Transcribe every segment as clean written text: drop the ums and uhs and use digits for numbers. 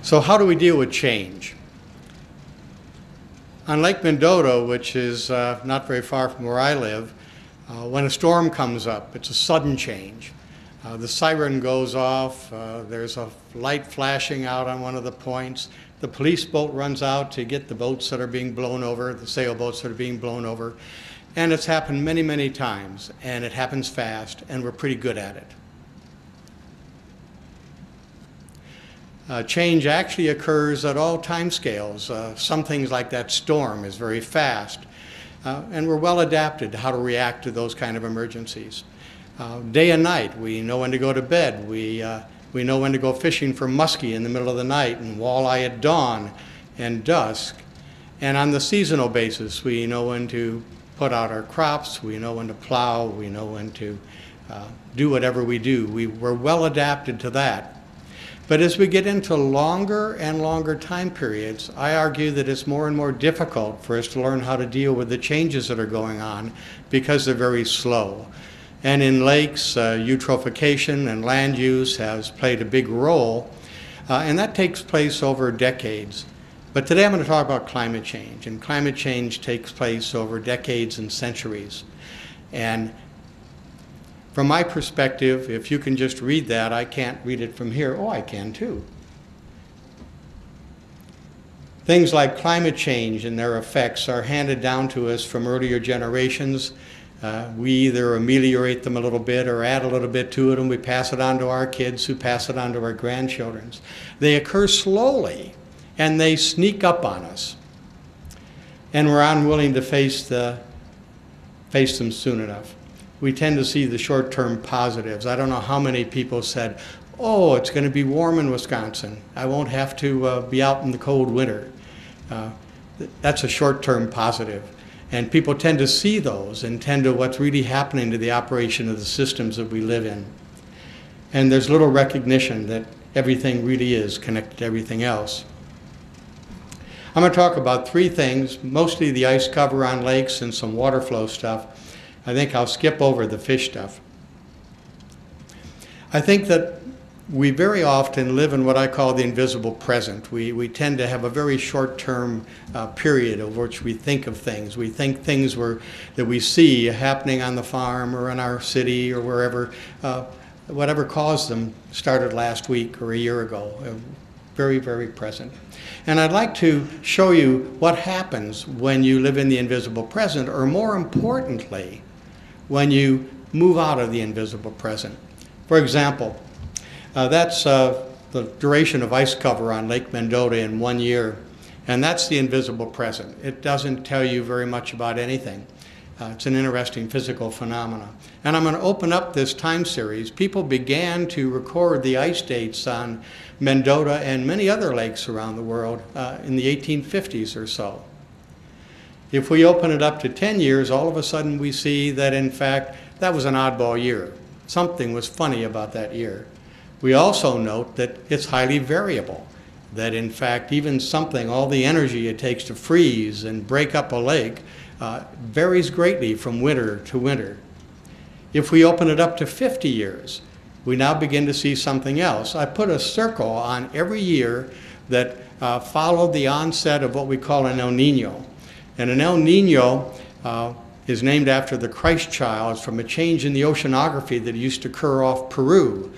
So how do we deal with change? On Lake Mendota, which is not very far from where I live, when a storm comes up, it's a sudden change. The siren goes off, there's a light flashing out on one of the points, the police boat runs out to get the boats that are being blown over, the sailboats that are being blown over, and it's happened many, many times, and it happens fast, and we're pretty good at it. Change actually occurs at all time scales. Some things like that storm is very fast, and we're well adapted to how to react to those kind of emergencies. Day and night, we know when to go to bed. We know when to go fishing for muskie in the middle of the night and walleye at dawn and dusk. And on the seasonal basis, we know when to put out our crops, we know when to plow, we know when to do whatever we do. We're well adapted to that. But as we get into longer and longer time periods, I argue that it's more and more difficult for us to learn how to deal with the changes that are going on because they're very slow. And in lakes, eutrophication and land use has played a big role, and that takes place over decades. But today I'm going to talk about climate change, and climate change takes place over decades and centuries. And from my perspective, if you can just read that, I can't read it from here. Oh, I can too. Things like climate change and their effects are handed down to us from earlier generations. We either ameliorate them a little bit or add a little bit to it, and we pass it on to our kids who pass it on to our grandchildren. They occur slowly, and they sneak up on us. And we're unwilling to face them soon enough. We tend to see the short-term positives. I don't know how many people said, oh, it's going to be warm in Wisconsin. I won't have to be out in the cold winter. That's a short-term positive. And people tend to see those and tend to what's really happening to the operation of the systems that we live in. And there's little recognition that everything really is connected to everything else. I'm going to talk about three things, mostly the ice cover on lakes and some water flow stuff. I think I'll skip over the fish stuff. I think that we very often live in what I call the invisible present. We tend to have a very short-term period over which we think of things. We think things that we see happening on the farm or in our city or wherever, whatever caused them started last week or a year ago. Very, very present. And I'd like to show you what happens when you live in the invisible present, or more importantly, when you move out of the invisible present. For example, that's the duration of ice cover on Lake Mendota in 1 year, and that's the invisible present. It doesn't tell you very much about anything. It's an interesting physical phenomenon. And I'm going to open up this time series. People began to record the ice dates on Mendota and many other lakes around the world in the 1850s or so. If we open it up to 10 years, all of a sudden we see that, in fact, that was an oddball year. Something was funny about that year. We also note that it's highly variable, that, in fact, even something, all the energy it takes to freeze and break up a lake varies greatly from winter to winter. If we open it up to 50 years, we now begin to see something else. I put a circle on every year that followed the onset of what we call an El Nino. And an El Nino is named after the Christ child. It's from a change in the oceanography that used to occur off Peru.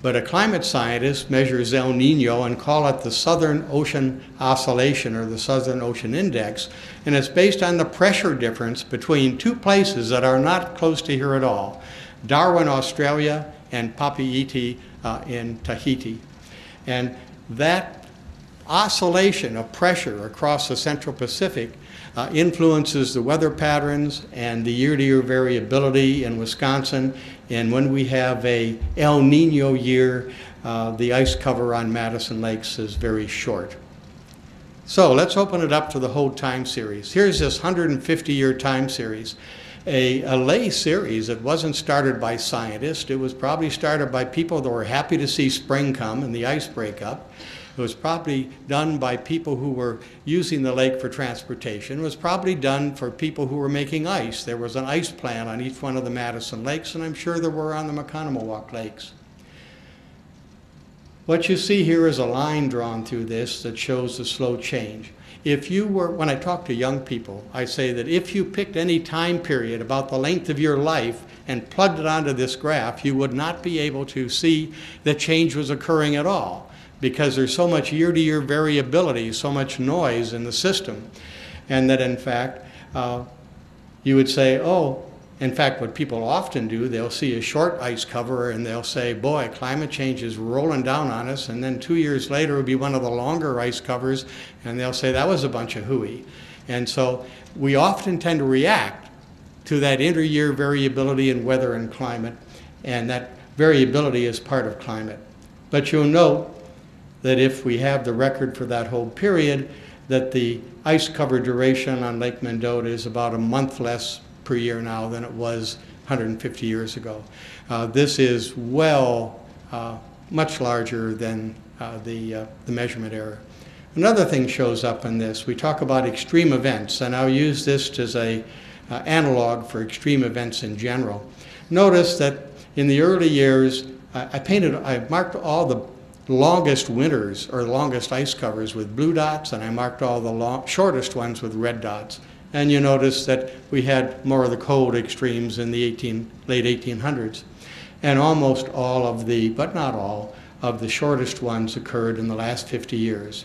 But a climate scientist measures El Nino and call it the Southern Ocean Oscillation, or the Southern Ocean Index, and it's based on the pressure difference between two places that are not close to here at all, Darwin, Australia, and Papeete in Tahiti. And that oscillation of pressure across the Central Pacific influences the weather patterns and the year-to-year variability in Wisconsin. And when we have a El Nino year, the ice cover on Madison Lakes is very short. So let's open it up to the whole time series. Here's this 150-year time series, a lay series that wasn't started by scientists. It was probably started by people that were happy to see spring come and the ice break up. It was probably done by people who were using the lake for transportation. It was probably done for people who were making ice. There was an ice plant on each one of the Madison lakes, and I'm sure there were on the Maconomowoc lakes. What you see here is a line drawn through this that shows the slow change. If you were, when I talk to young people, I say that if you picked any time period about the length of your life and plugged it onto this graph, you would not be able to see that change was occurring at all, because there's so much year-to-year variability, so much noise in the system, and that in fact, you would say, oh, in fact, what people often do, they'll see a short ice cover and they'll say, boy, climate change is rolling down on us, and then 2 years later it'll be one of the longer ice covers, and they'll say that was a bunch of hooey. And so we often tend to react to that inter-year variability in weather and climate, and that variability is part of climate. But you'll note that if we have the record for that whole period, that the ice cover duration on Lake Mendota is about a month less per year now than it was 150 years ago. This is much larger than the measurement error. Another thing shows up in this. We talk about extreme events, and I'll use this as a analog for extreme events in general. Notice that in the early years, I marked all the longest winters or longest ice covers with blue dots, and I marked all the shortest ones with red dots. And you notice that we had more of the cold extremes in the late 1800s. And almost all of the, but not all, of the shortest ones occurred in the last 50 years.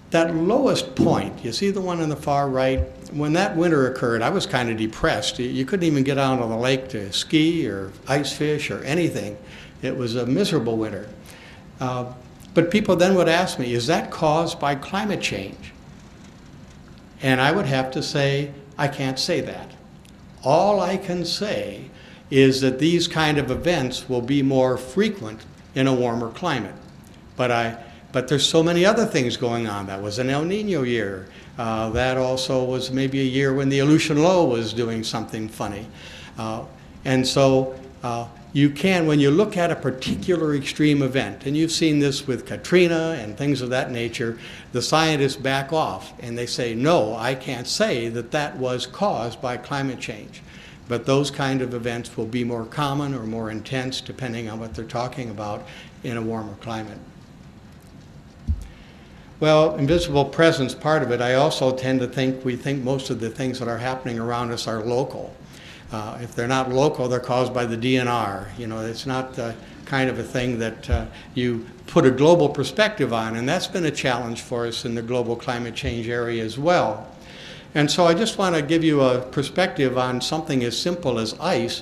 That lowest point, you see the one on the far right? When that winter occurred, I was kind of depressed. You couldn't even get out on the lake to ski or ice fish or anything. It was a miserable winter. But people then would ask me, is that caused by climate change? And I would have to say, I can't say that. All I can say is that these kind of events will be more frequent in a warmer climate. But there's so many other things going on. That was an El Nino year. That also was maybe a year when the Aleutian Low was doing something funny. And so you can, when you look at a particular extreme event, and you've seen this with Katrina and things of that nature, the scientists back off and they say, no, I can't say that that was caused by climate change. But those kind of events will be more common or more intense depending on what they're talking about in a warmer climate. Well, invisible presence, part of it, I also tend to think, we think most of the things that are happening around us are local. If they're not local, they're caused by the DNR. You know, it's not the kind of a thing that you put a global perspective on, and that's been a challenge for us in the global climate change area as well. And so I just want to give you a perspective on something as simple as ice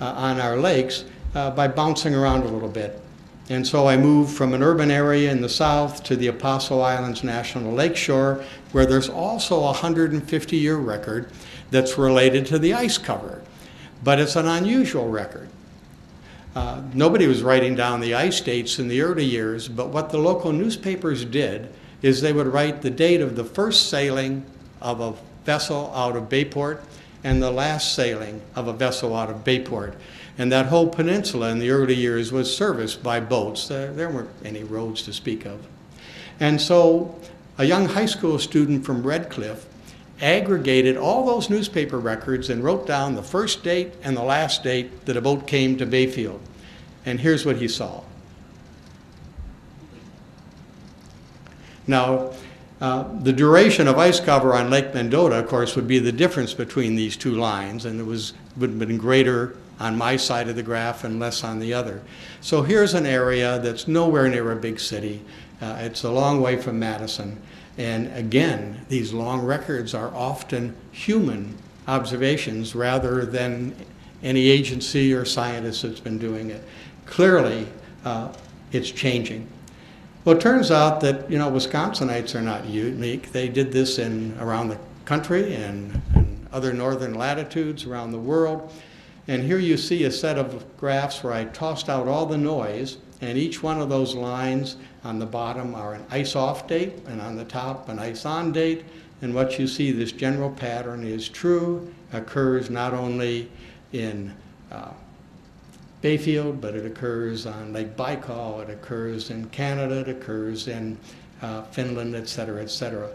on our lakes by bouncing around a little bit. And so I moved from an urban area in the south to the Apostle Islands National Lakeshore, where there's also a 150-year record that's related to the ice cover. But it's an unusual record. Nobody was writing down the ice dates in the early years, but what the local newspapers did is they would write the date of the first sailing of a vessel out of Bayport and the last sailing of a vessel out of Bayport. And that whole peninsula in the early years was serviced by boats. There weren't any roads to speak of. And so a young high school student from Red Cliff aggregated all those newspaper records and wrote down the first date and the last date that a boat came to Bayfield. And here's what he saw. Now, the duration of ice cover on Lake Mendota, of course, would be the difference between these two lines, and it would have been greater on my side of the graph and less on the other. So here's an area that's nowhere near a big city. It's a long way from Madison. And again, these long records are often human observations rather than any agency or scientist that's been doing it. Clearly, it's changing. Well, it turns out that, you know, Wisconsinites are not unique. They did this around the country and other northern latitudes around the world. And here you see a set of graphs where I tossed out all the noise, and each one of those lines on the bottom are an ice-off date, and on the top an ice-on date. And what you see, this general pattern is true, occurs not only in Bayfield, but it occurs on Lake Baikal, it occurs in Canada, it occurs in Finland, et cetera, et cetera.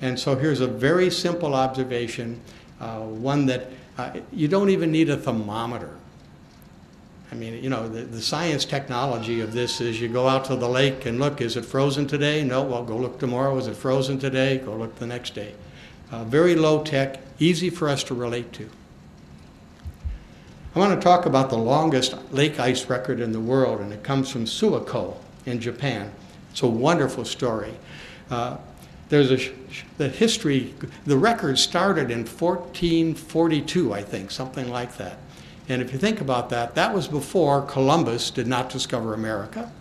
And so here's a very simple observation, one that you don't even need a thermometer I mean, you know, the science technology of this is you go out to the lake and look, is it frozen today? No, well, go look tomorrow. Is it frozen today? Go look the next day. Very low tech, easy for us to relate to. I want to talk about the longest lake ice record in the world, and it comes from Suiko in Japan. It's a wonderful story. There's the history, the record started in 1442, I think, something like that. And if you think about that, that was before Columbus did not discover America.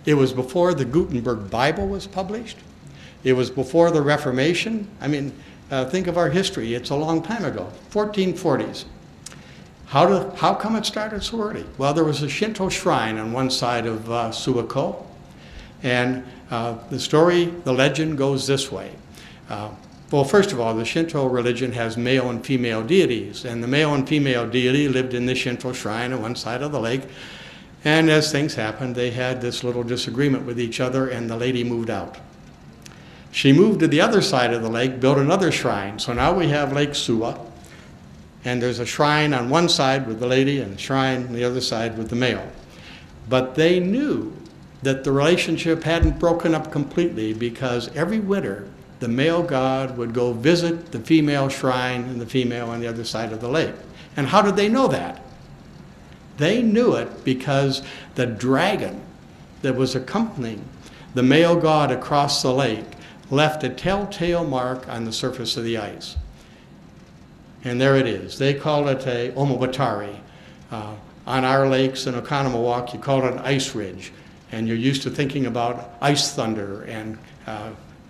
It was before the Gutenberg Bible was published. It was before the Reformation. I mean, think of our history. It's a long time ago, 1440s. How come it started so early? Well, there was a Shinto shrine on one side of Suiko, and the story, the legend goes this way. Well, first of all, the Shinto religion has male and female deities, and the male and female deity lived in the Shinto shrine on one side of the lake, and as things happened, they had this little disagreement with each other, and the lady moved out. She moved to the other side of the lake, built another shrine, so now we have Lake Suwa, and there's a shrine on one side with the lady and a shrine on the other side with the male. But they knew that the relationship hadn't broken up completely, because every winter the male god would go visit the female shrine and the female on the other side of the lake. And how did they know that? They knew it because the dragon that was accompanying the male god across the lake left a telltale mark on the surface of the ice. And there it is. They call it a omobatari. On our lakes in Oconomowoc, you call it an ice ridge. And you're used to thinking about ice thunder and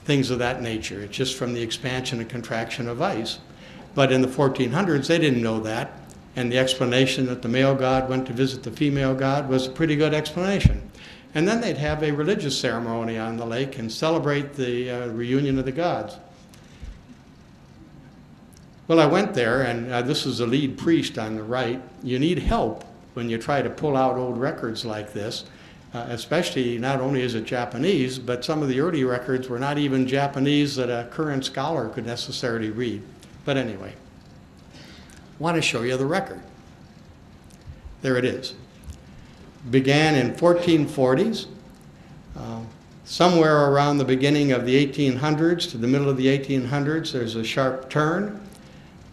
things of that nature. It's just from the expansion and contraction of ice. But in the 1400s, they didn't know that. And the explanation that the male god went to visit the female god was a pretty good explanation. And then they'd have a religious ceremony on the lake and celebrate the reunion of the gods. Well, I went there, and this is the lead priest on the right. You need help when you try to pull out old records like this. Especially, not only is it Japanese, but some of the early records were not even Japanese that a current scholar could necessarily read. But anyway, I want to show you the record. There it is. Began in 1440s. Somewhere around the beginning of the 1800s to the middle of the 1800s, there's a sharp turn,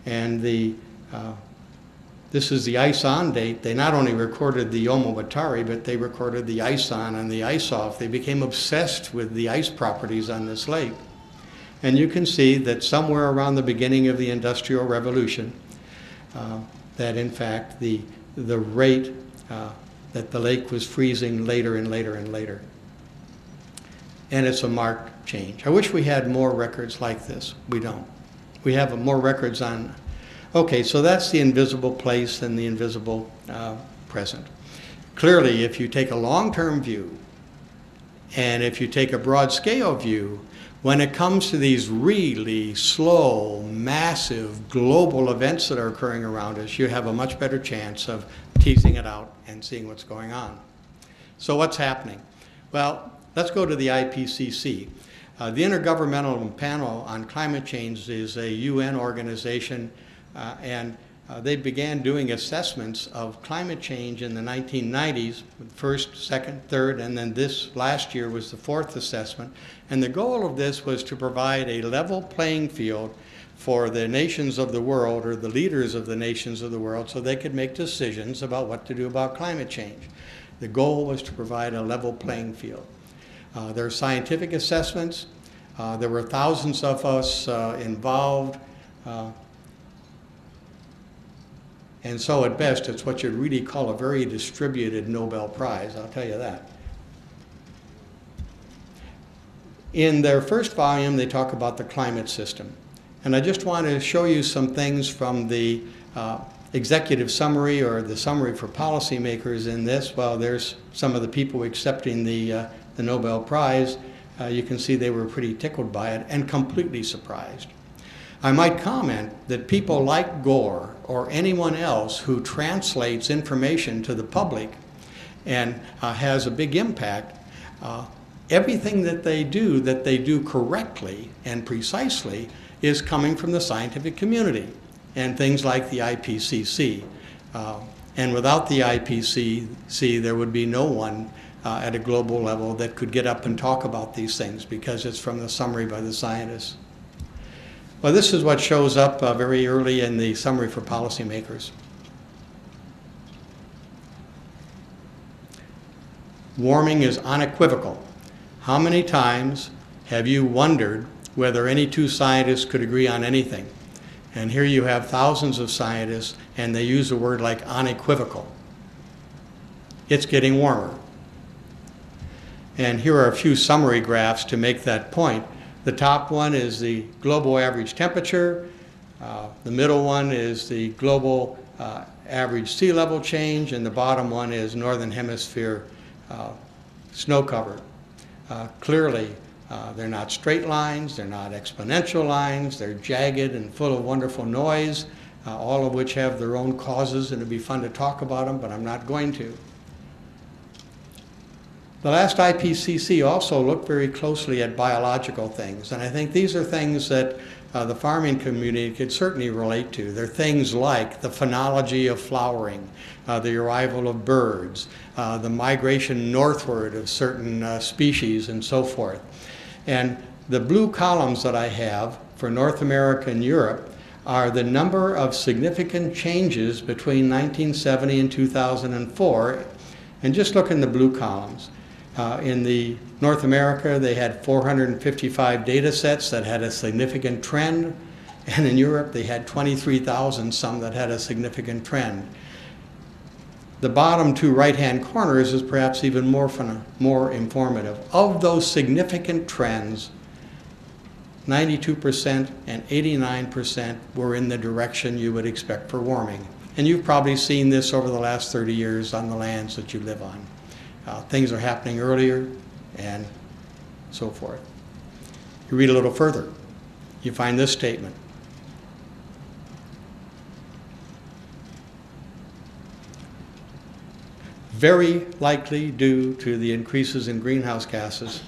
and this is the ice-on date. They not only recorded the omobatari, but they recorded the ice-on and the ice-off. They became obsessed with the ice properties on this lake. And you can see that somewhere around the beginning of the Industrial Revolution, that in fact the rate that the lake was freezing later and later and later. And it's a marked change. I wish we had more records like this. We don't. We have more records on. Okay, so that's the invisible place and the invisible present. Clearly, if you take a long-term view and if you take a broad-scale view, when it comes to these really slow, massive, global events that are occurring around us, you have a much better chance of teasing it out and seeing what's going on. So what's happening? Well, let's go to the IPCC. The Intergovernmental Panel on Climate Change is a UN organization, and they began doing assessments of climate change in the 1990s, first, second, third, and then this last year was the fourth assessment. And the goal of this was to provide a level playing field for the nations of the world, or the leaders of the nations of the world, so they could make decisions about what to do about climate change. The goal was to provide a level playing field. There are scientific assessments. There were thousands of us involved. And so at best, it's what you'd really call a very distributed Nobel Prize, I'll tell you that. In their first volume, they talk about the climate system. And I just want to show you some things from the executive summary, or the summary for policymakers in this. Well, there's some of the people accepting the Nobel Prize. You can see they were pretty tickled by it and completely surprised. I might comment that people like Gore or anyone else who translates information to the public and has a big impact, everything that they do correctly and precisely is coming from the scientific community and things like the IPCC. And without the IPCC, there would be no one at a global level that could get up and talk about these things, because it's from the summary by the scientists. Well, this is what shows up very early in the summary for policymakers. Warming is unequivocal. How many times have you wondered whether any two scientists could agree on anything? And here you have thousands of scientists, and they use a word like unequivocal. It's getting warmer. And here are a few summary graphs to make that point. The top one is the global average temperature. The middle one is the global average sea level change, and the bottom one is Northern Hemisphere snow cover. Clearly, they're not straight lines, they're not exponential lines, they're jagged and full of wonderful noise, all of which have their own causes, and it'd be fun to talk about them, but I'm not going to. The last IPCC also looked very closely at biological things, and I think these are things that the farming community could certainly relate to. They're things like the phenology of flowering, the arrival of birds, the migration northward of certain species, and so forth. And the blue columns that I have for North America and Europe are the number of significant changes between 1970 and 2004. And just look in the blue columns. In the North America, they had 455 data sets that had a significant trend. And in Europe, they had 23,000 some that had a significant trend. The bottom two right-hand corners is perhaps even more informative. Of those significant trends, 92% and 89% were in the direction you would expect for warming. And you've probably seen this over the last 30 years on the lands that you live on. Things are happening earlier and so forth. You read a little further, you find this statement. Very likely due to the increases in greenhouse gases.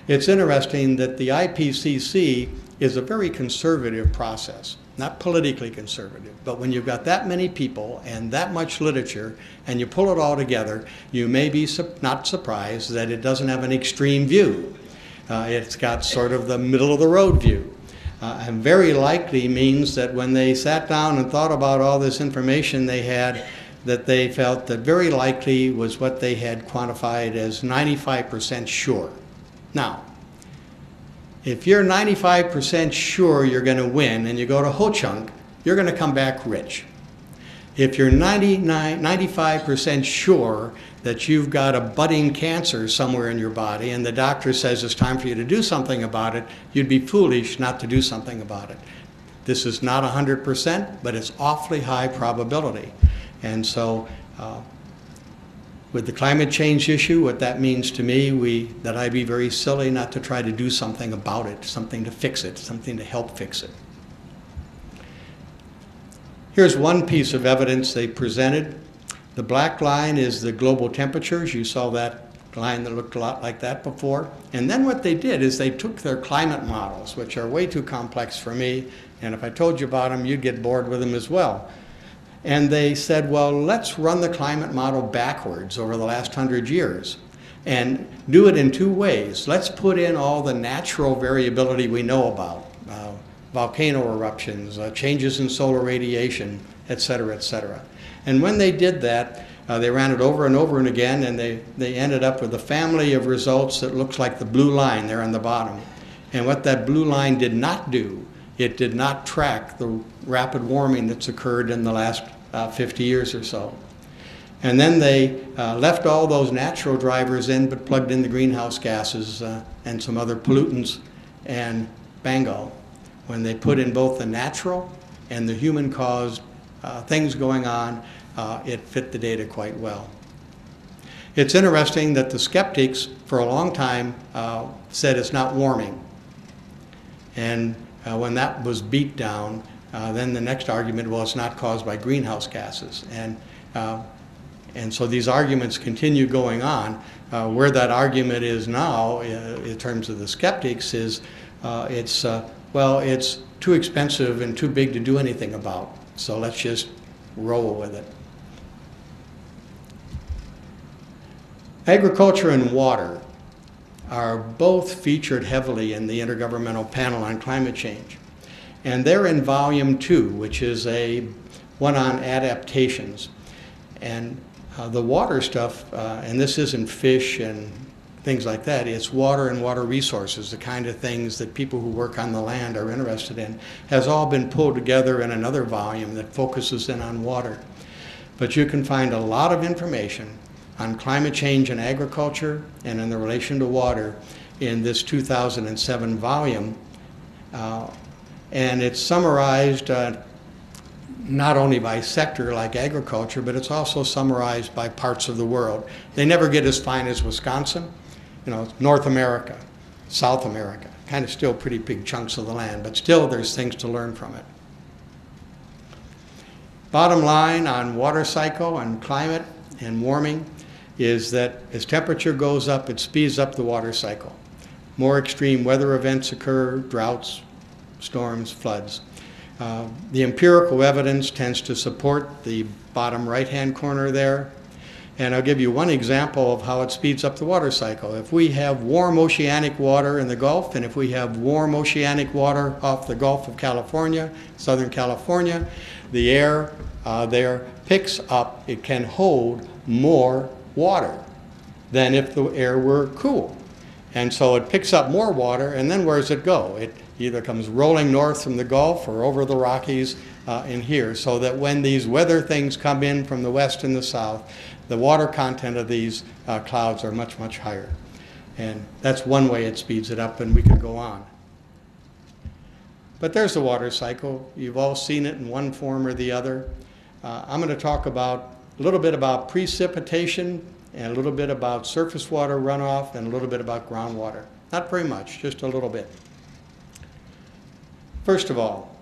It's interesting that the IPCC is a very conservative process, not politically conservative, but when you've got that many people and that much literature and you pull it all together, you may be not surprised that it doesn't have an extreme view. It's got sort of the middle of the road view. And very likely means that when they sat down and thought about all this information they had, that they felt that very likely was what they had quantified as 95% sure. Now, if you're 95% sure you're going to win and you go to Ho-Chunk, you're going to come back rich. If you're 95% sure that you've got a budding cancer somewhere in your body and the doctor says it's time for you to do something about it, you'd be foolish not to do something about it. This is not 100%, but it's awfully high probability. And so with the climate change issue, what that means to me, that I'd be very silly not to try to do something about it, something to fix it, something to help fix it. Here's one piece of evidence they presented. The black line is the global temperatures. You saw that line that looked a lot like that before. And then what they did is they took their climate models, which are way too complex for me, and if I told you about them, you'd get bored with them as well. And they said, well, let's run the climate model backwards over the last 100 years and do it in two ways. Let's put in all the natural variability we know about, volcano eruptions, changes in solar radiation, et cetera, et cetera. And when they did that, they ran it over and over and again, and they ended up with a family of results that looks like the blue line there on the bottom. And what that blue line did not do, it did not track the rapid warming that's occurred in the last 50 years or so. And then they left all those natural drivers in, but plugged in the greenhouse gases and some other pollutants, and bango. When they put in both the natural and the human-caused things going on, it fit the data quite well. It's interesting that the skeptics, for a long time, said it's not warming. And when that was beat down, then the next argument, well, it's not caused by greenhouse gases. And so these arguments continue going on. Where that argument is now, in terms of the skeptics, is well, it's too expensive and too big to do anything about. So let's just roll with it. Agriculture and water are both featured heavily in the Intergovernmental Panel on Climate Change. And they're in volume 2, which is a one on adaptations. And the water stuff, and this isn't fish and things like that, it's water and water resources, the kind of things that people who work on the land are interested in, has all been pulled together in another volume that focuses in on water. But you can find a lot of information on climate change and agriculture and in the relation to water in this 2007 volume. And it's summarized not only by sector like agriculture, but it's also summarized by parts of the world. They never get as fine as Wisconsin. You know, North America, South America, kind of still pretty big chunks of the land, but still there's things to learn from it. Bottom line on water cycle and climate and warming is that as temperature goes up, it speeds up the water cycle. More extreme weather events occur, droughts, storms, floods. The empirical evidence tends to support the bottom right-hand corner there. And I'll give you one example of how it speeds up the water cycle. If we have warm oceanic water in the Gulf, and if we have warm oceanic water off the Gulf of California, Southern California, the air there picks up, it can hold more water than if the air were cool. And so it picks up more water, and then where does it go? It either comes rolling north from the Gulf or over the Rockies in here, so that when these weather things come in from the west and the south, the water content of these clouds are much, much higher. And that's one way it speeds it up, and we could go on. But there's the water cycle. You've all seen it in one form or the other. I'm going to talk about a little bit about precipitation and a little bit about surface water runoff and a little bit about groundwater. Not very much, just a little bit. First of all,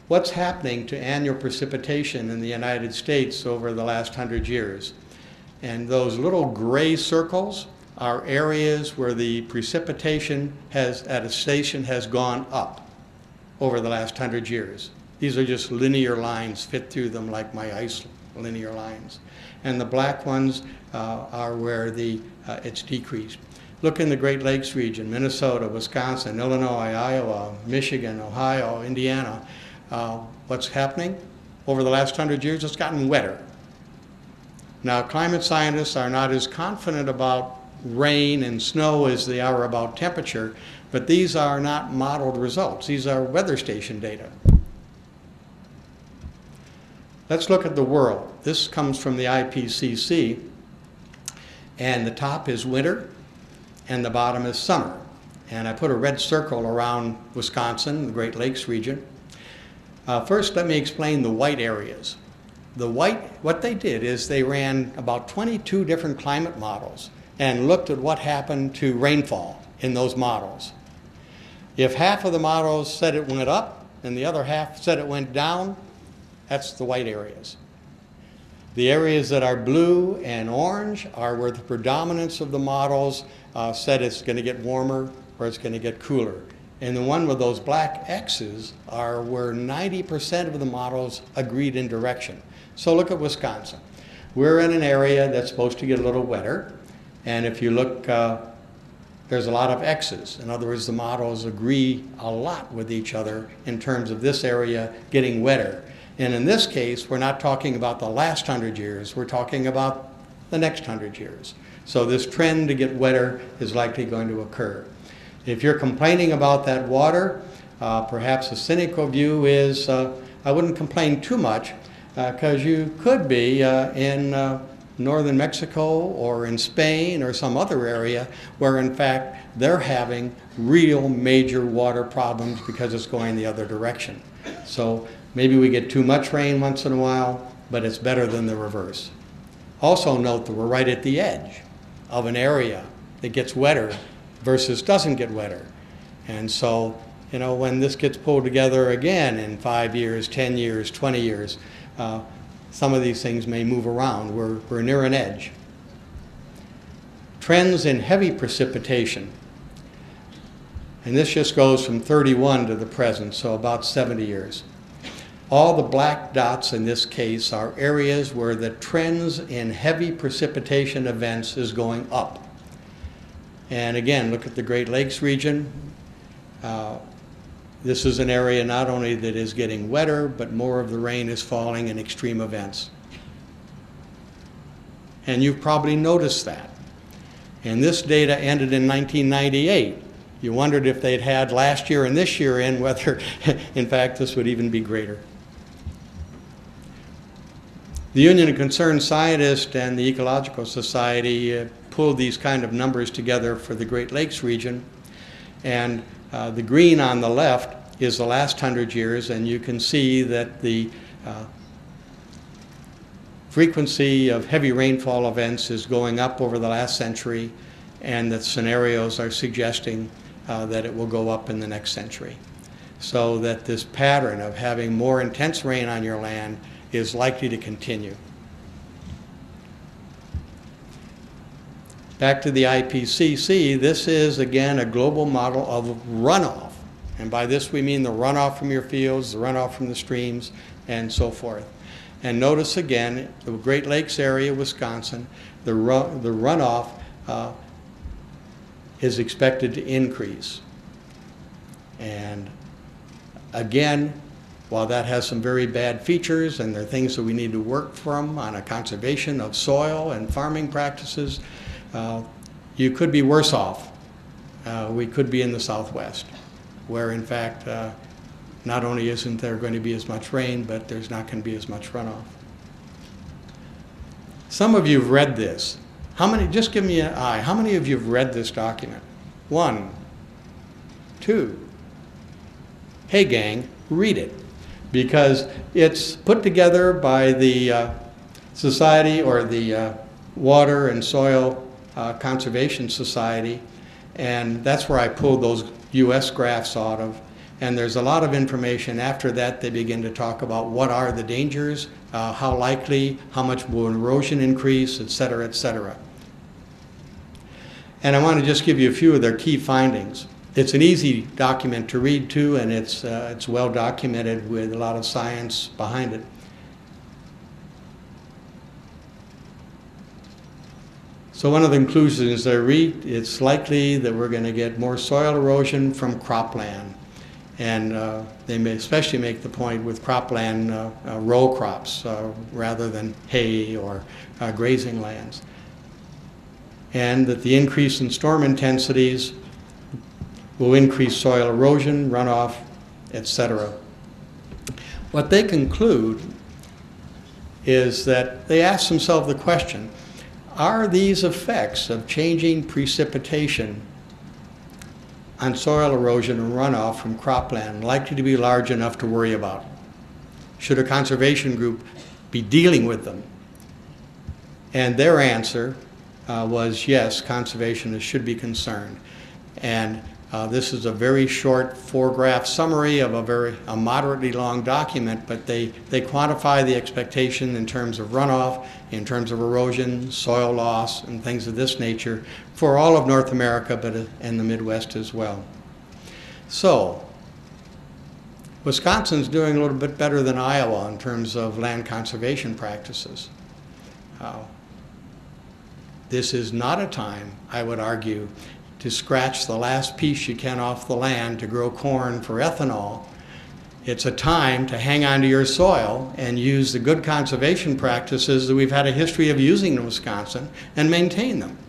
what's happening to annual precipitation in the United States over the last 100 years? And those little gray circles are areas where the precipitation at a station has gone up over the last 100 years. These are just linear lines, fit through them like my ice linear lines. And the black ones are where it's decreased. Look in the Great Lakes region, Minnesota, Wisconsin, Illinois, Iowa, Michigan, Ohio, Indiana. What's happening? Over the last 100 years, it's gotten wetter. Now, climate scientists are not as confident about rain and snow as they are about temperature, but these are not modeled results. These are weather station data. Let's look at the world. This comes from the IPCC, and the top is winter, and the bottom is summer. And I put a red circle around Wisconsin, the Great Lakes region. First, let me explain the white areas. What they did is they ran about 22 different climate models and looked at what happened to rainfall in those models. If half of the models said it went up and the other half said it went down, that's the white areas. The areas that are blue and orange are where the predominance of the models said it's going to get warmer or it's going to get cooler. And the one with those black X's are where 90% of the models agreed in direction. So look at Wisconsin. We're in an area that's supposed to get a little wetter. And if you look, there's a lot of X's. In other words, the models agree a lot with each other in terms of this area getting wetter. And in this case, we're not talking about the last 100 years. We're talking about the next 100 years. So this trend to get wetter is likely going to occur. If you're complaining about that water, perhaps a cynical view is I wouldn't complain too much because you could be in northern Mexico or in Spain or some other area where in fact they're having real major water problems because it's going the other direction. So maybe we get too much rain once in a while, but it's better than the reverse. Also note that we're right at the edge of an area that gets wetter versus doesn't get wetter. And so, you know, when this gets pulled together again in 5 years, 10 years, 20 years, some of these things may move around. We're near an edge. Trends in heavy precipitation. And this just goes from 31 to the present, so about 70 years. All the black dots in this case are areas where the trends in heavy precipitation events is going up. And again, look at the Great Lakes region. This is an area not only that is getting wetter, but more of the rain is falling in extreme events. And you've probably noticed that. And this data ended in 1998. You wondered if they'd had last year and this year in, whether, in fact, this would even be greater. The Union of Concerned Scientists and the Ecological Society pulled these kind of numbers together for the Great Lakes region. And the green on the left is the last 100 years, and you can see that the frequency of heavy rainfall events is going up over the last century, and that scenarios are suggesting that it will go up in the next century. So that this pattern of having more intense rain on your land is likely to continue. Back to the IPCC, this is again a global model of runoff. And by this we mean the runoff from your fields, the runoff from the streams, and so forth. And notice again, the Great Lakes area, Wisconsin, the runoff is expected to increase. And again, while that has some very bad features and there are things that we need to work from on a conservation of soil and farming practices, you could be worse off. We could be in the Southwest, where in fact not only isn't there going to be as much rain, but there's not going to be as much runoff. Some of you have read this. How many, just give me an eye, how many of you have read this document? 1, 2. Hey gang, read it. Because it's put together by the Society, or the Water and Soil Conservation Society, and that's where I pulled those US graphs out of. And there's a lot of information. After that, they begin to talk about what are the dangers, how likely, how much will erosion increase, et cetera, et cetera. And I want to just give you a few of their key findings. It's an easy document to read too, and it's well documented with a lot of science behind it. So one of the conclusions I read, it's likely that we're going to get more soil erosion from cropland. And they may especially make the point with cropland row crops rather than hay or grazing lands. And that the increase in storm intensities will increase soil erosion, runoff, etc. What they conclude is that they ask themselves the question, are these effects of changing precipitation on soil erosion and runoff from cropland likely to be large enough to worry about? Should a conservation group be dealing with them? And their answer was yes, conservationists should be concerned. And this is a very short 4-graph summary of a moderately long document, but they quantify the expectation in terms of runoff, in terms of erosion, soil loss, and things of this nature for all of North America, but in the Midwest as well. So, Wisconsin's doing a little bit better than Iowa in terms of land conservation practices. This is not a time, I would argue, to scratch the last piece you can off the land to grow corn for ethanol. It's a time to hang on to your soil and use the good conservation practices that we've had a history of using in Wisconsin and maintain them.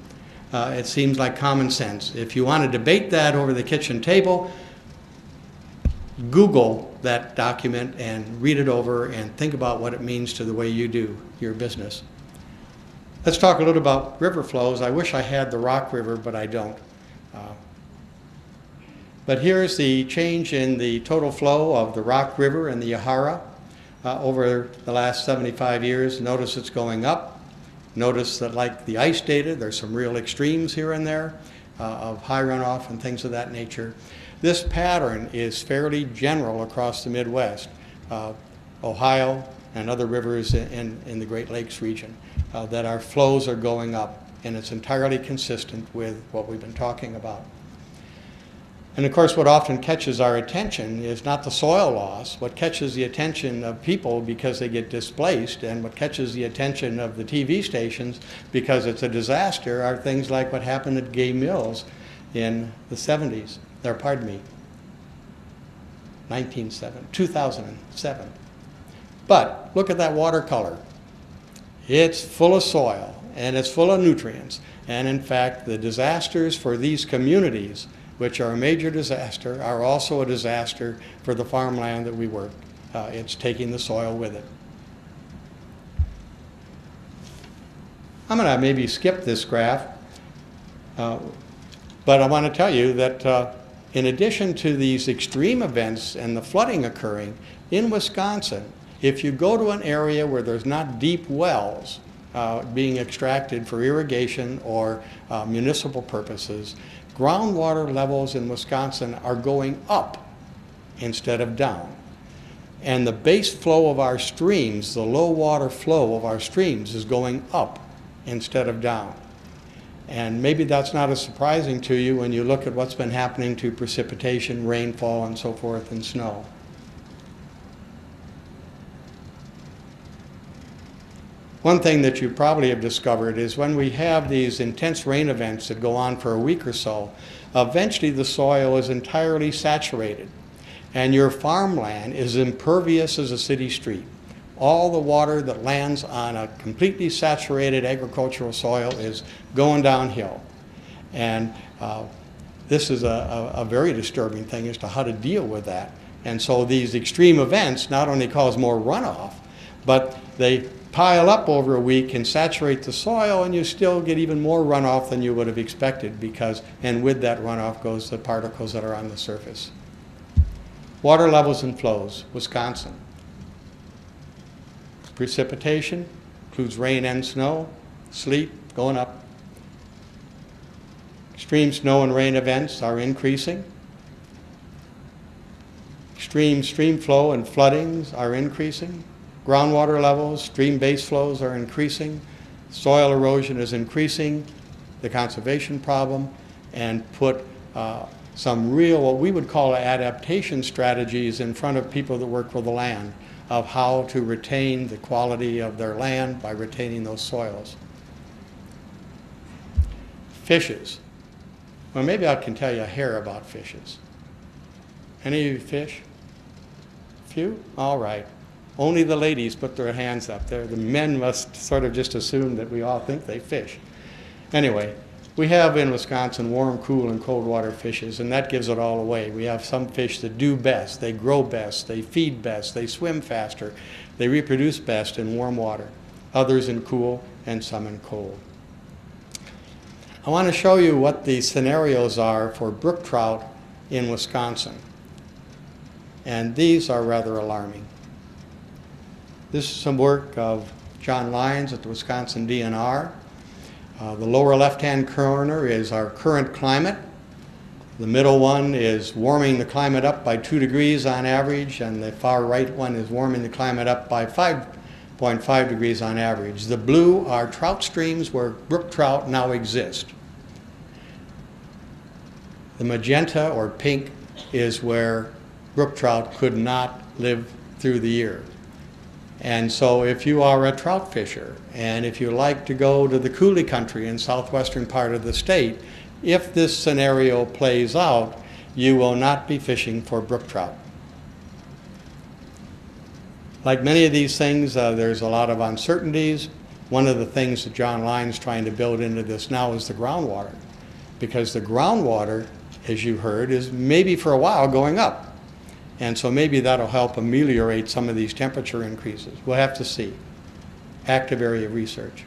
It seems like common sense. If you want to debate that over the kitchen table, Google that document and read it over and think about what it means to the way you do your business. Let's talk a little about river flows. I wish I had the Rock River, but I don't. But here's the change in the total flow of the Rock River and the Yahara over the last 75 years. Notice it's going up. Notice that, like the ice data, there's some real extremes here and there of high runoff and things of that nature. This pattern is fairly general across the Midwest, Ohio and other rivers in the Great Lakes region, that our flows are going up, and it's entirely consistent with what we've been talking about. And of course, what often catches our attention is not the soil loss. What catches the attention of people because they get displaced, and what catches the attention of the TV stations because it's a disaster, are things like what happened at Gay Mills in the 70s, or pardon me, 2007. But look at that watercolor. It's full of soil and it's full of nutrients. And in fact, the disasters for these communities, which are a major disaster, are also a disaster for the farmland that we work. It's taking the soil with it. I'm going to maybe skip this graph, but I want to tell you that in addition to these extreme events and the flooding occurring in Wisconsin, if you go to an area where there's not deep wells being extracted for irrigation or municipal purposes, groundwater levels in Wisconsin are going up instead of down. And the base flow of our streams, the low water flow of our streams, is going up instead of down. And maybe that's not as surprising to you when you look at what's been happening to precipitation, rainfall, and so forth, and snow. One thing that you probably have discovered is when we have these intense rain events that go on for a week or so, eventually the soil is entirely saturated, and your farmland is impervious as a city street. All the water that lands on a completely saturated agricultural soil is going downhill. And this is a very disturbing thing as to how to deal with that. And so these extreme events not only cause more runoff, but they pile up over a week and saturate the soil, and you still get even more runoff than you would have expected, because, and with that runoff goes the particles that are on the surface. Water levels and flows, Wisconsin. Precipitation includes rain and snow, sleet going up. Extreme snow and rain events are increasing. Extreme stream flow and floodings are increasing. Groundwater levels, stream base flows are increasing. Soil erosion is increasing. The conservation problem, and put some real, what we would call adaptation strategies in front of people that work with the land, of how to retain the quality of their land by retaining those soils. Fishes. Well, maybe I can tell you a hair about fishes. Any of you fish? Few? All right. Only the ladies put their hands up there. The men must sort of just assume that we all think they fish. Anyway, we have in Wisconsin warm, cool, and cold water fishes, and that gives it all away. We have some fish that do best, they grow best, they feed best, they swim faster, they reproduce best in warm water, others in cool, and some in cold. I want to show you what the scenarios are for brook trout in Wisconsin, and these are rather alarming. This is some work of John Lyons at the Wisconsin DNR. The lower left-hand corner is our current climate. The middle one is warming the climate up by 2 degrees on average, and the far right one is warming the climate up by 5.5 degrees on average. The blue are trout streams where brook trout now exist. The magenta or pink is where brook trout could not live through the year. And so if you are a trout fisher, and if you like to go to the coulee country in southwestern part of the state, if this scenario plays out, you will not be fishing for brook trout. Like many of these things, there's a lot of uncertainties. One of the things that John Lyons is trying to build into this now is the groundwater, because the groundwater, as you heard, is maybe for a while going up. And so maybe that'll help ameliorate some of these temperature increases. We'll have to see. Active area of research.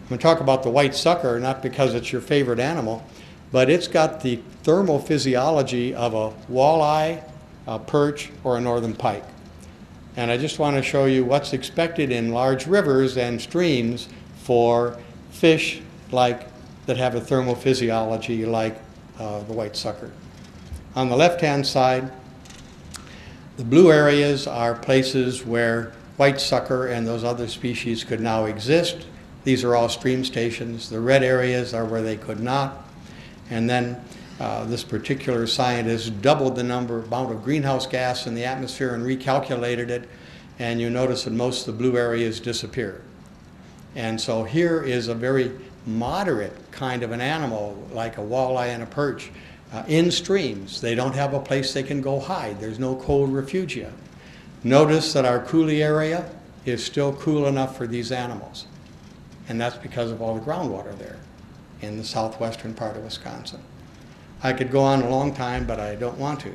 I'm going to talk about the white sucker, not because it's your favorite animal, but it's got the thermal physiology of a walleye, a perch, or a northern pike. And I just want to show you what's expected in large rivers and streams for fish that have a thermal physiology like the white sucker. On the left-hand side, the blue areas are places where white sucker and those other species could now exist. These are all stream stations. The red areas are where they could not. And then This particular scientist doubled the amount of greenhouse gas in the atmosphere and recalculated it, and you notice that most of the blue areas disappear. And so here is a very moderate kind of an animal, like a walleye and a perch, in streams. They don't have a place they can go hide. There's no cold refugia. Notice that our coulee area is still cool enough for these animals. And that's because of all the groundwater there in the southwestern part of Wisconsin. I could go on a long time, but I don't want to.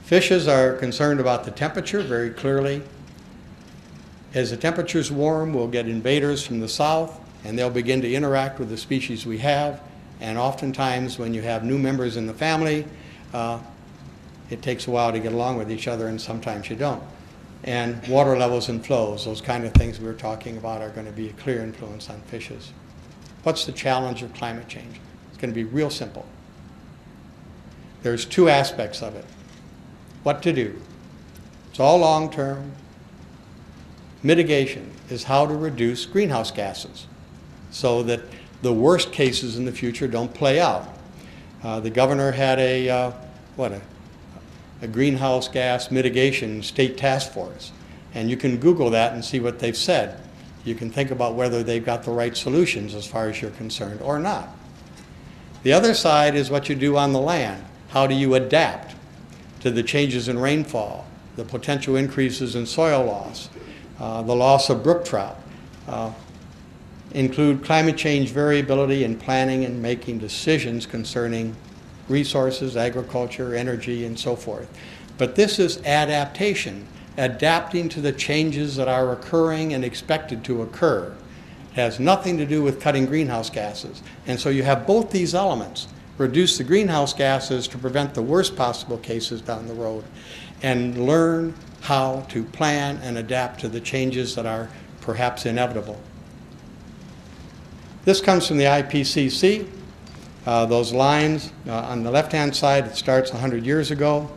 Fishes are concerned about the temperature very clearly. As the temperature's warm, we'll get invaders from the south, and they'll begin to interact with the species we have. And oftentimes, when you have new members in the family, it takes a while to get along with each other, and sometimes you don't. And water levels and flows, those kind of things we were talking about, are going to be a clear influence on fishes. What's the challenge of climate change? It's going to be real simple. There's two aspects of it. What to do? It's all long-term. Mitigation is how to reduce greenhouse gases so that the worst cases in the future don't play out. The governor had a greenhouse gas mitigation state task force, and you can Google that and see what they've said. You can think about whether they've got the right solutions as far as you're concerned or not. The other side is what you do on the land. How do you adapt to the changes in rainfall, the potential increases in soil loss, the loss of brook trout? Include climate change variability in planning and making decisions concerning resources, agriculture, energy, and so forth. But this is adaptation, adapting to the changes that are occurring and expected to occur. It has nothing to do with cutting greenhouse gases. And so you have both these elements. Reduce the greenhouse gases to prevent the worst possible cases down the road, and learn how to plan and adapt to the changes that are perhaps inevitable. This comes from the IPCC. Those lines on the left-hand side, it starts 100 years ago.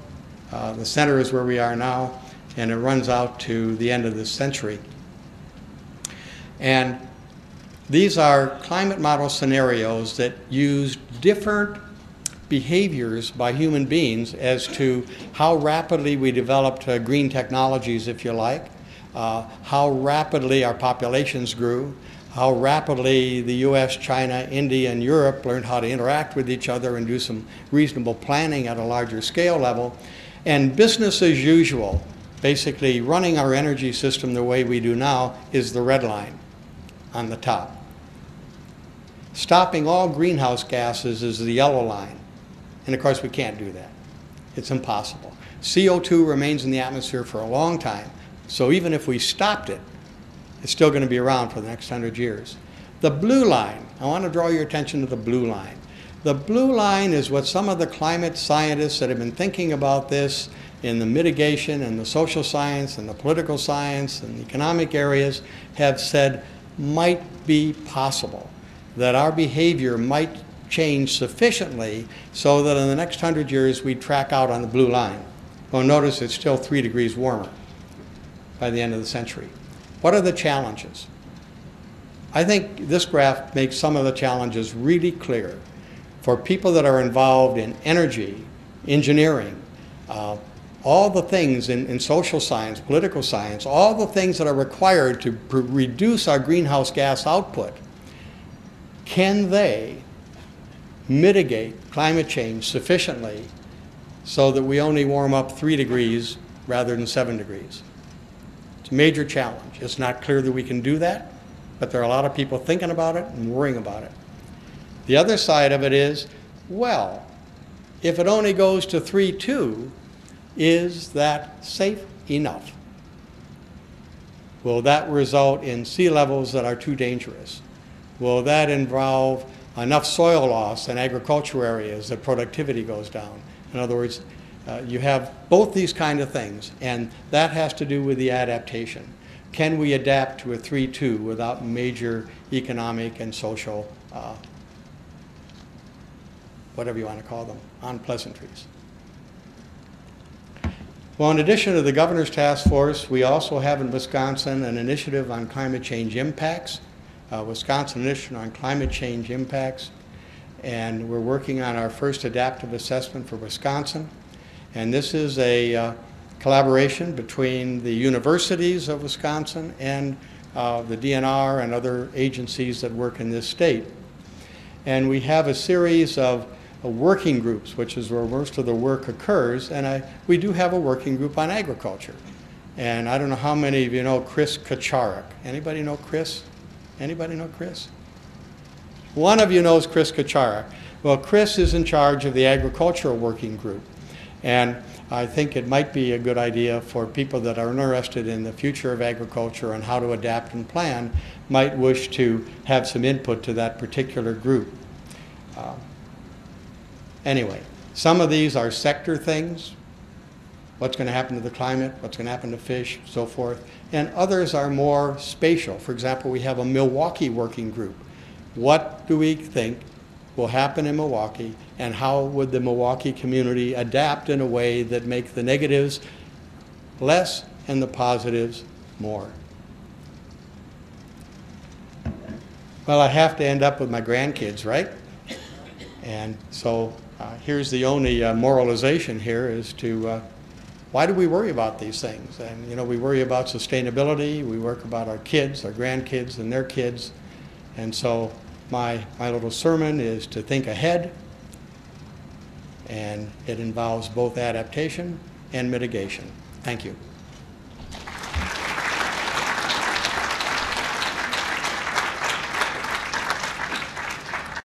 The center is where we are now, and it runs out to the end of this century. And these are climate model scenarios that use different behaviors by human beings as to how rapidly we developed green technologies, if you like, how rapidly our populations grew, how rapidly the US, China, India, and Europe learned how to interact with each other and do some reasonable planning at a larger scale level. And business as usual, basically running our energy system the way we do now, is the red line on the top. Stopping all greenhouse gases is the yellow line. And of course, we can't do that. It's impossible. CO2 remains in the atmosphere for a long time. So even if we stopped it, it's still going to be around for the next 100 years. The blue line, I want to draw your attention to the blue line. The blue line is what some of the climate scientists that have been thinking about this in the mitigation and the social science and the political science and the economic areas have said might be possible, that our behavior might change sufficiently so that in the next 100 years we track out on the blue line. Well, notice it's still 3 degrees warmer by the end of the century. What are the challenges? I think this graph makes some of the challenges really clear. For people that are involved in energy, engineering, all the things in social science, political science, all the things that are required to reduce our greenhouse gas output, can they mitigate climate change sufficiently so that we only warm up 3 degrees rather than 7 degrees? It's a major challenge. It's not clear that we can do that, but there are a lot of people thinking about it and worrying about it. The other side of it is, well, if it only goes to 3.2, is that safe enough? Will that result in sea levels that are too dangerous? Will that involve enough soil loss in agricultural areas that productivity goes down? In other words, you have both these kind of things, and that has to do with the adaptation. Can we adapt to a 3.2 without major economic and social, whatever you want to call them, unpleasantries? Well, in addition to the Governor's Task Force, we also have in Wisconsin an initiative on climate change impacts, Wisconsin Initiative on Climate Change Impacts. and we're working on our first adaptive assessment for Wisconsin. And this is a collaboration between the universities of Wisconsin and the DNR and other agencies that work in this state. And we have a series of working groups, which is where most of the work occurs, and we do have a working group on agriculture. And I don't know how many of you know Chris Kacharik. Anybody know Chris? Anybody know Chris? One of you knows Chris Kacharik. Well, Chris is in charge of the agricultural working group. And I think it might be a good idea for people that are interested in the future of agriculture and how to adapt and plan, might wish to have some input to that particular group. Anyway, some of these are sector things. What's going to happen to the climate, what's going to happen to fish, so forth. And others are more spatial. For example, we have a Milwaukee working group. What do we think will happen in Milwaukee, and how would the Milwaukee community adapt in a way that make the negatives less and the positives more? Well, I have to end up with my grandkids, right? And so here's the only moralization here is to why do we worry about these things? And you know, we worry about sustainability, we worry about our kids, our grandkids, and their kids. And so my little sermon is to think ahead, and it involves both adaptation and mitigation. Thank you.